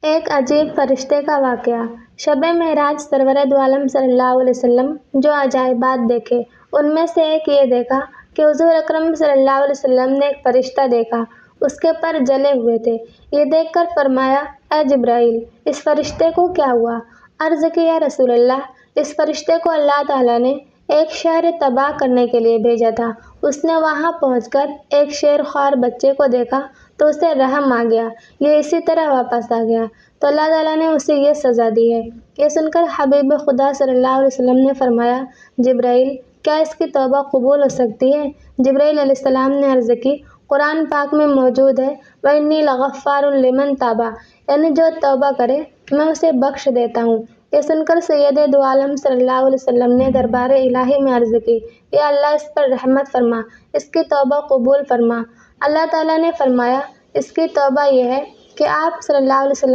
ایک عجیب فرشتے کا واقعہ۔ شب معراج سرور دو عالم صلی اللہ علیہ وسلم جو عجائبات دیکھے، ان میں سے ایک یہ دیکھا کہ حضور اکرم صلی اللہ علیہ وسلم نے ایک فرشتہ دیکھا، اس کے پر جلے ہوئے تھے۔ یہ دیکھ کر فرمایا، اے جبرائیل، اس فرشتے کو کیا ہوا؟ عرض کی، یا رسول اللہ، اس فرشتے کو اللہ تعالیٰ نے ایک شہر تباہ کرنے کے لیے بھیجا تھا۔ اس نے وہاں پہنچ کر ایک شیر خوار بچے کو دیکھا تو اسے رحم آ گیا، یہ اسی طرح واپس آ گیا تو اللہ تعالیٰ نے اسے یہ سزا دی ہے۔ یہ سن کر حبیب خدا صلی اللہ علیہ وسلم نے فرمایا، جبرائیل، کیا اس کی توبہ قبول ہو سکتی ہے؟ جبرائیل علیہ السلام نے عرض کی، قرآن پاک میں موجود ہے، وَإِنِّي لَغَفَّارٌ لِمَن تَابَ، یعنی جو توبہ کرے میں اسے بخش دیتا ہوں۔ یہ سن کر سید دو عالم صلی اللہ علیہ وسلم نے دربار الہی میں عرض کی، یا اللہ، اس پر رحمت فرما، اس کی توبہ قبول فرما۔ اللہ تعالیٰ نے فرمایا، اس کی توبہ یہ ہے کہ آپ صلی اللہ علیہ وسلم